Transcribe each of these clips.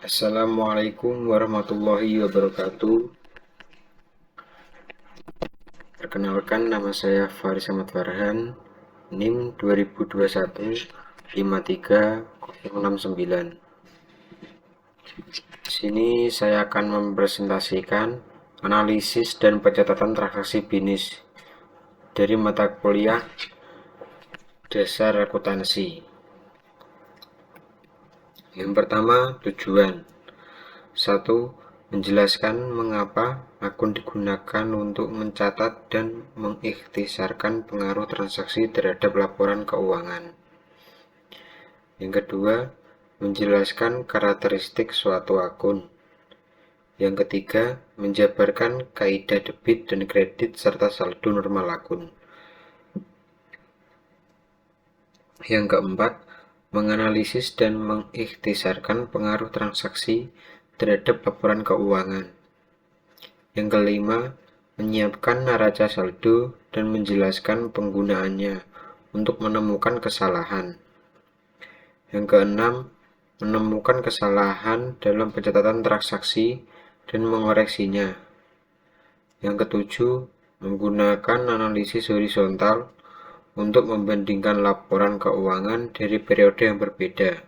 Assalamualaikum warahmatullahi wabarakatuh. Perkenalkan, nama saya Faris Ahmad Farhan, NIM 2021 53069. Di sini saya akan mempresentasikan analisis dan pencatatan transaksi bisnis dari mata kuliah Dasar Akuntansi. Yang pertama, tujuan. 1. Menjelaskan mengapa akun digunakan untuk mencatat dan mengikhtisarkan pengaruh transaksi terhadap laporan keuangan. Yang kedua, menjelaskan karakteristik suatu akun. Yang ketiga, menjabarkan kaidah debit dan kredit serta saldo normal akun. Yang keempat, menganalisis dan mengikhtisarkan pengaruh transaksi terhadap laporan keuangan. Yang kelima, menyiapkan neraca saldo dan menjelaskan penggunaannya untuk menemukan kesalahan. Yang keenam, menemukan kesalahan dalam pencatatan transaksi dan mengoreksinya. Yang ketujuh, menggunakan analisis horizontal untuk membandingkan laporan keuangan dari periode yang berbeda.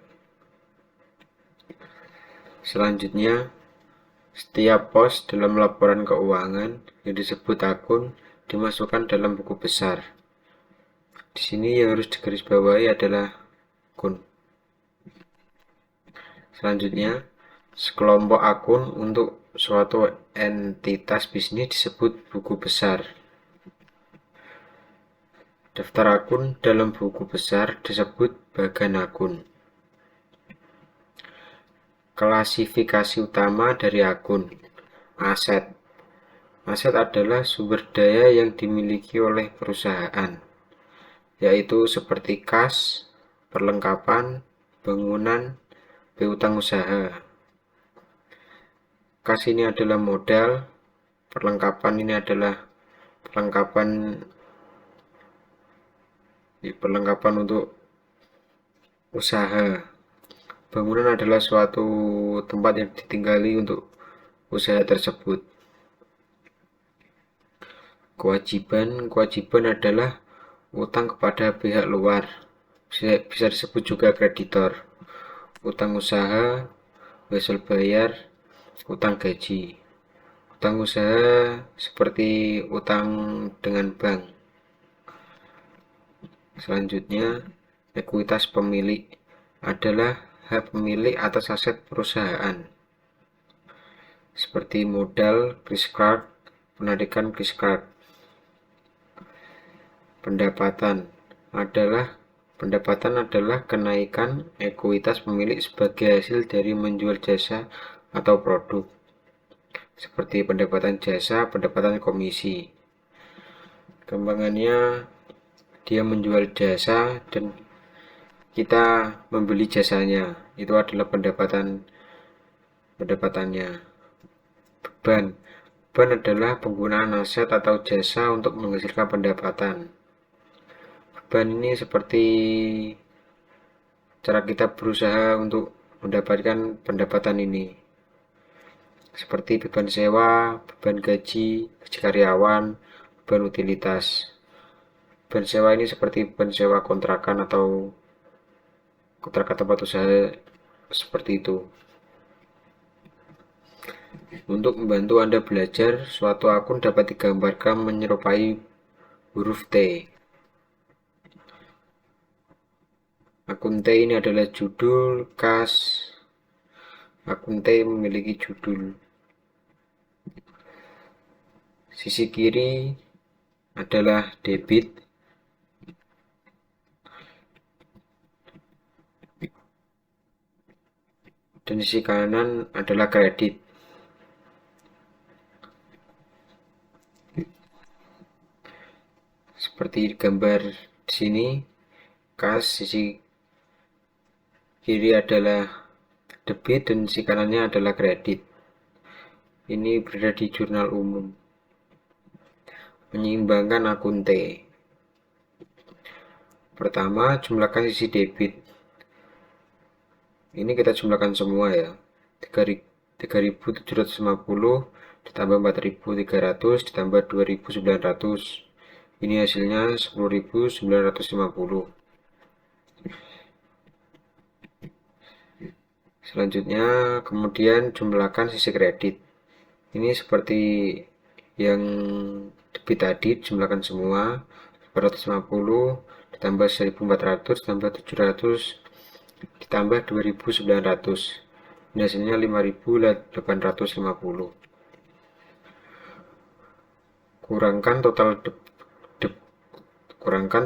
Selanjutnya, setiap pos dalam laporan keuangan yang disebut akun dimasukkan dalam buku besar. Di sini yang harus digarisbawahi adalah akun. Selanjutnya, sekelompok akun untuk suatu entitas bisnis disebut buku besar. Daftar akun dalam buku besar disebut bagan akun. Klasifikasi utama dari akun. Aset. Aset adalah sumber daya yang dimiliki oleh perusahaan, yaitu seperti kas, perlengkapan, bangunan, piutang usaha. Kas ini adalah modal, perlengkapan ini adalah perlengkapan untuk usaha. Bangunan adalah suatu tempat yang ditinggali untuk usaha tersebut. Kewajiban adalah utang kepada pihak luar, bisa disebut juga kreditor. Utang usaha, wesel bayar, utang gaji. Utang usaha seperti utang dengan bank. Selanjutnya, ekuitas pemilik adalah hak pemilik atas aset perusahaan, seperti modal, kris card, penarikan kris card. Pendapatan adalah kenaikan ekuitas pemilik sebagai hasil dari menjual jasa atau produk, seperti pendapatan jasa, pendapatan komisi. Kembangannya, dia menjual jasa dan kita membeli jasanya, itu adalah pendapatannya. Beban adalah penggunaan aset atau jasa untuk menghasilkan pendapatan. Beban ini seperti cara kita berusaha untuk mendapatkan pendapatan ini, seperti beban sewa, beban gaji karyawan, beban utilitas. Beban sewa ini seperti beban sewa kontrakan atau kontrakan tempat usaha, seperti itu. Untuk membantu Anda belajar, suatu akun dapat digambarkan menyerupai huruf T. Akun T ini adalah judul, kas. Akun T memiliki judul. Sisi kiri adalah debit. Dan sisi kanan adalah kredit. Seperti gambar di sini, kas, sisi kiri adalah debit dan sisi kanannya adalah kredit. Ini berada di jurnal umum. Menyeimbangkan akun T. Pertama, jumlahkan sisi debit. Ini kita jumlahkan semua ya. 3.750 ditambah 4.300 ditambah 2.900. Ini hasilnya 10.950. Selanjutnya kemudian jumlahkan sisi kredit. Ini seperti yang debit tadi, jumlahkan semua. 450 ditambah 1.400 ditambah 700 ditambah 2.900. Ini hasilnya 5.850. Kurangkan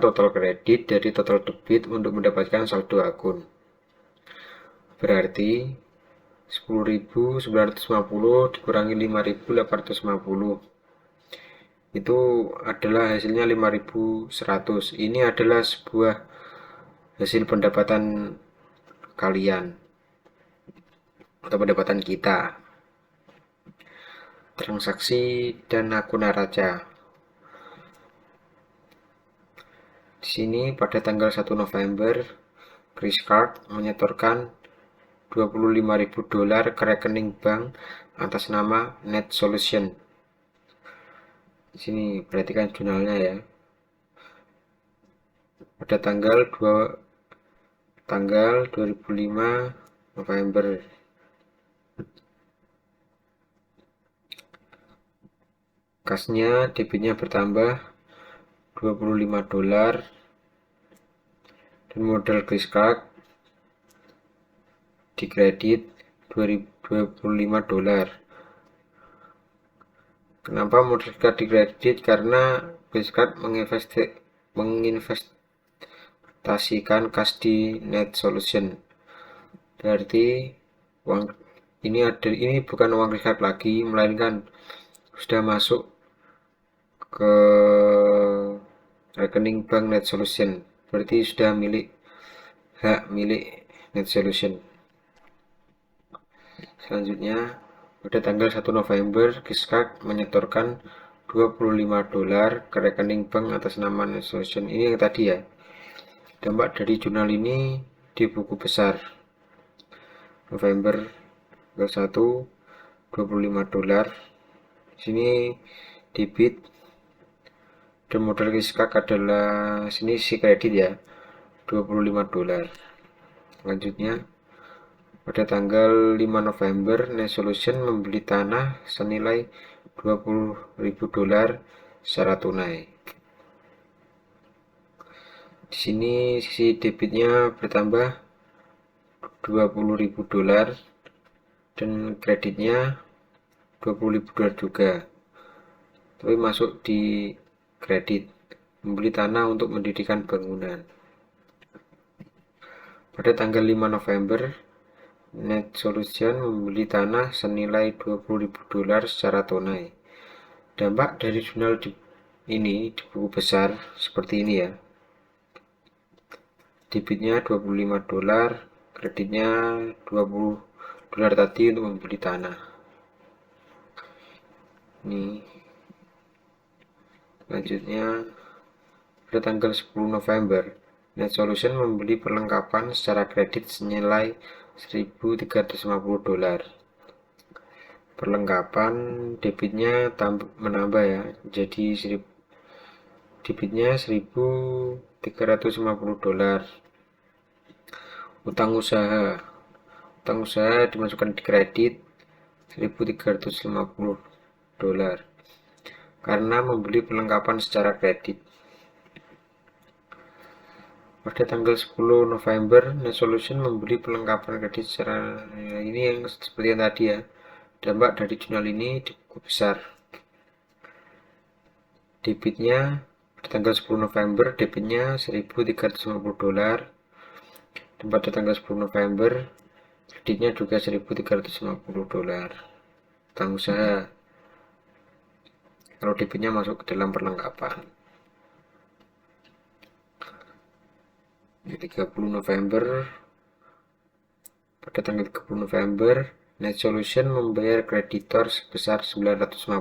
total kredit dari total debit untuk mendapatkan saldo akun. Berarti 10.950 dikurangi 5.850 itu adalah hasilnya 5.100. Ini adalah sebuah hasil pendapatan kalian atau pendapatan kita. Transaksi dan akun neraca. Di sini pada tanggal 1 November, Chris Card menyetorkan $25.000 ke rekening bank atas nama Net Solution. Di sini perhatikan jurnalnya ya. Pada tanggal 2005 November. Kasnya debitnya bertambah $25 dan modal Chris Card dikredit $25. Kenapa modal Card dikredit? Karena Chris Card menginvestasikan kas di Net Solution. Berarti uang ini bukan uang Chris Card lagi, melainkan sudah masuk ke rekening bank Net Solution. Berarti sudah hak milik Net Solution. Selanjutnya, pada tanggal 1 November, Giskart menyetorkan $25 ke rekening bank atas nama Net Solution. Ini yang tadi ya. Dampak dari jurnal ini di buku besar. November tanggal 1, $25. Di sini debit dan modal Giskart adalah sini si kredit ya, $25. Selanjutnya, pada tanggal 5 November, Net Solution membeli tanah senilai $20.000 secara tunai. Di sini sisi debitnya bertambah $20.000 dan kreditnya $20.000 juga. Tapi masuk di kredit, membeli tanah untuk mendirikan bangunan. Pada tanggal 5 November, Net Solution membeli tanah senilai $20.000 secara tunai. Dampak dari jurnal ini di buku besar seperti ini ya. Debitnya $25, kreditnya $20 tadi untuk membeli tanah. Ini. Selanjutnya, pada tanggal 10 November, Net Solution membeli perlengkapan secara kredit senilai $1.350. Perlengkapan debitnya menambah ya, jadi debitnya $1.350. Utang usaha dimasukkan di kredit $1.350 karena membeli perlengkapan secara kredit. Pada tanggal 10 November, Net Solution membeli perlengkapan kredit secara ini yang seperti yang tadi ya. Dampak dari jurnal ini di buku besar. Debitnya pada tanggal 10 November, debitnya $1.350. Dan pada tanggal 10 November, kreditnya juga $1.350. Utang usaha. Kalau debitnya masuk ke dalam perlengkapan. 30 November, pada tanggal 30 November, Net Solution membayar kreditor sebesar $950.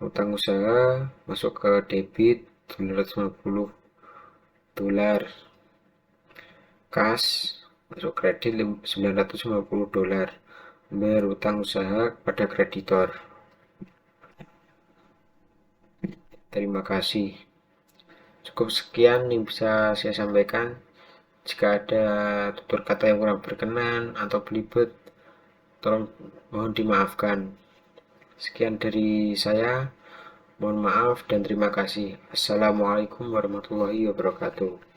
Utang usaha masuk ke debit $950. Kas masuk kredit $950, membayar utang usaha pada kreditor. Terima kasih. Cukup sekian yang bisa saya sampaikan. Jika ada tutur kata yang kurang berkenan atau belibet, tolong mohon dimaafkan. Sekian dari saya. Mohon maaf dan terima kasih. Assalamualaikum warahmatullahi wabarakatuh.